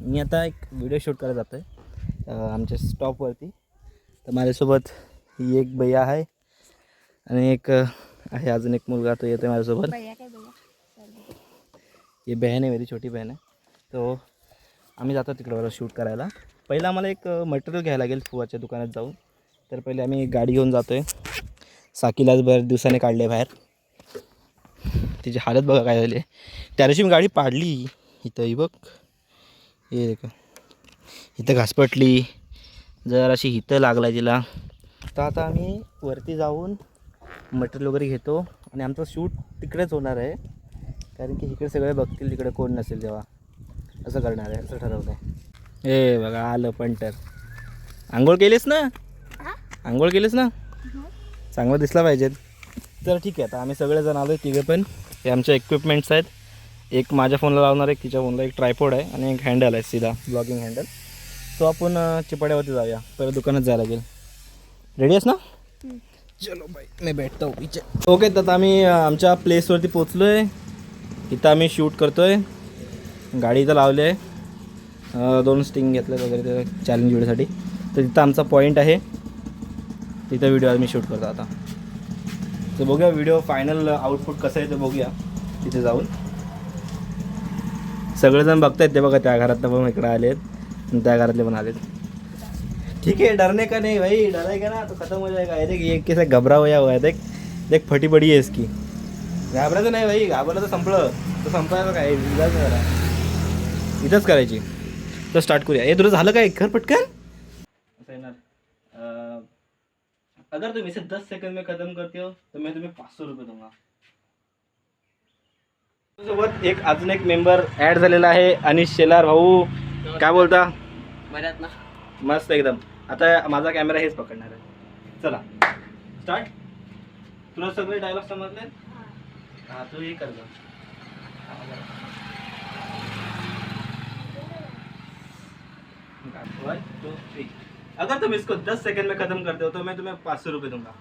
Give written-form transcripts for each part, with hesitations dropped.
मी आता एक video shoot करायला जातो आहे आमच्या स्टॉपवरती. तर माझ्यासोबत ही एक भैया आहे आणि एक आहे अजून एक मुलगा, तो येतो आहे माझ्यासोबत. ही बहीण आहे, मेरी छोटी बहीण आहे. तो आम्ही जातो तिकडं शूट करायला. पहिला आम्हाला एक मटेरियल घ्यायला लागेल फुवाच्या दुकानात जाऊन. तर पहिले आम्ही गाडी घेऊन जातो आहे. साकीलाच बऱ्याच दिवसाने काढले बाहेर. तिची हालत बघा काय झाली. त्या दिवशी मी गाडी पाडली इथं, ही बघ हे का इथं घासपटली, जर अशी इथं लागला तिला. तर आता आम्ही वरती जाऊन मटेरियल वगैरे घेतो आणि आमचं शूट तिकडेच होणार आहे, कारण की इकडे सगळे बघतील, तिकडे कोण नसेल तेव्हा. असं करणार आहे, असं ठरवलं आहे. ए बघा आलं पंटर. आंघोळ केलीस ना? आंघोळ केलीस ना? चांगलं दिसला पाहिजे. तर ठीक आहे, आता आम्ही सगळेजण आलो आहे, तिघे पण. हे आमचे इक्विपमेंट्स आहेत. एक माझ्या फोनला लावणार आहे, तिच्या फोनला एक ट्रायपॉड आहे आणि एक हँडल आहे सीधा ब्लॉगिंग हँडल. तो आपण चिपाड्यावरती जाऊया, पहिलं दुकानात जायला लागेल. रेडी आहेस ना? चलो बाई मी भेटतो पीछे. ओके, तर आम्ही आमच्या प्लेसवरती पोचलो आहे. इथं आम्ही शूट करतो आहे. गाडी इथं लावली आहे, 2 स्टिंग घेतले वगैरे ते चॅलेंज व्हिडिओसाठी. तर तिथं आमचा पॉईंट आहे, तिथं व्हिडिओ आम्ही शूट करतो आता. तर बघूया व्हिडिओ फायनल आउटपुट कसं आहे ते बघूया तिथे जाऊन. सगळेजण बघतायत ते बघा, त्या घरातनं पण इकडे आलेत आणि त्या घरातले पण आलेत. ठीक है, डरने का नहीं भाई, डरेगा ना तो खत्म हो जाएगा. देख ये कैसे घबरा हुआ है, देख देख फटी पड़ी है इसकी. घाबरायचं नाही भाई, घाबरलं तर संपलं. तर संपायचं काय, इलाज नाही करा, इथंच करायची. तर स्टार्ट करूया. हे तुला झालं काय, कर पटकन. असं येणार, अगर तुम इसे 10 सेकंड में खत्म करते हो तो मैं तुम्हें 500 रुपये दूंगा. सोबत एक अजून एक मेंबर ॲड झालेला आहे, अनिश शेलार भाऊ. काय बोलता? बऱ्यात ना, मस्त एकदम. आता माझा कॅमेरा हेच पकडणार आहे. चला स्टार्ट. तुला सगळे डायलॉग समजले? हां, तू हे कर गं. 1 2 3. अगर तुम इसको 10 सेकंड में खत्म करते हो तो मैं तुम्हें 500 रुपये दूंगा.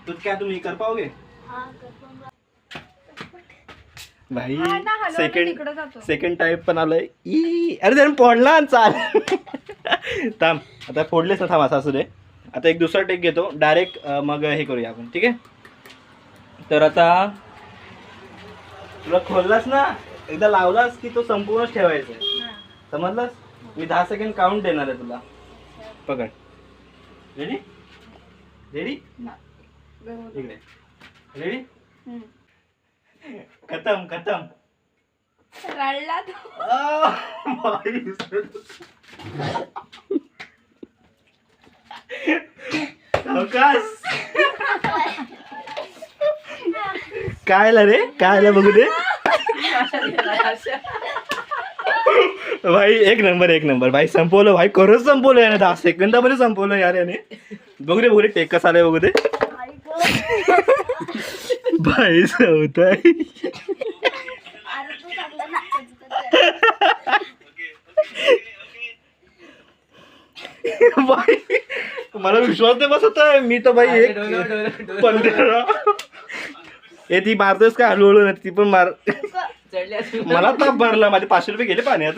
तो क्या तुम ये कर पाओगे? हाँ, कर पाऊंगा. भाई सेकंड सेकंड टाईप पण आलंय. अरे त्याने फोडला चाल. थांब, आता फोडलेच ना, थांब असं असू दे. आता एक दुसरा टेक घेतो डायरेक्ट, मग हे करूया आपण, ठीक आहे. तर आता तुला खोललास ना, एकदा लावलास की तो संपूर्णच ठेवायचा आहे, समजलास? मी 10 सेकंड काउंट देणार आहे तुला. पकड. रेडी रेडी इकडे. रेडी खतम खतम. रडला तो. अवकाश. काय रे, काय बघू दे. भाई एक नंबर भाई, संपवलं भाई, खरंच संपवलं याने. 10 सेकंदामध्ये संपवलं यार याने. बघू दे टेक कसा आलाय बघू दे. भाई होत आहे. भाई मला विश्वास नाही बसत आहे. मी तर भाई एक 15 हे ती मारतोस का हळूहळू ना, ती पण मार. मला ताप भरला, माझे 500 रुपये गेले पाण्यात.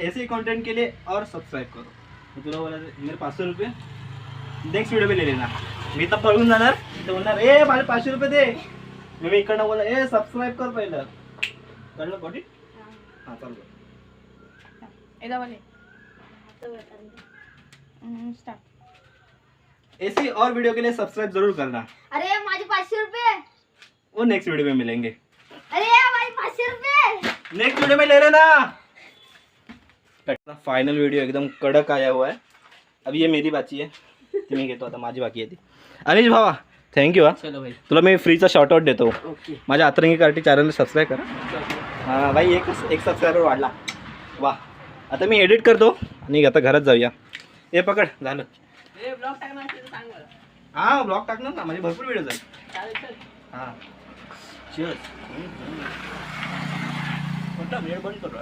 ऐसे कंटेंट के लिए और सब्सक्राइब करो. तुला बोला मेरे 500 रुपये नेक्स्ट व्हिडिओ पे ले लेना. मी तर पळून जाणार, तर बोलणार ए माझे 500 रुपये दे. मी इकडनं बोला ए सबस्क्राईब कर पहिलं. कळलं गोटी? हां चालू. स्टार्ट. ऐसी और वीडियो के लिए सब्सक्राइब जरूर करना. अरे माझे 500 रुपये. वो नेक्स्ट वीडियो में मिलेंगे. अरे माझे 500 रुपये. नेक्स्ट वीडियो में ले लेना. फाइनल वीडियो एकदम कडक आया हुआ है. अभी ये मेरी बाकी है, ती मी घेतो आता, माझी बाकी आहे ती. अनिश भावा थँक्यू. हा चलो भाई, तुला मी फ्रीचा शॉर्ट आउट देतो. ओके. माझ्या अतरंगी कार्टी चॅनलला सबस्क्राईब करा. हां भाई, एक सबस्क्रायबर वाढला. वा. आता मी एडिट करतो आणि आता घरात जाऊया. हे पकड, झालं. ब्लॉग टाकणार असेल तर सांग मला. हां ब्लॉग टाकणार ना, माझे भरपूर व्हिडिओज आहेत. चालेल चल. हाँ चीयर्स. मेरे बंद करो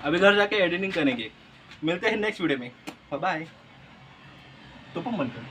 अभी घर जाके एडिटिंग करेंगे. मिलते हैं नेक्स्ट वीडियो में. बाय. तो पण बंद कर.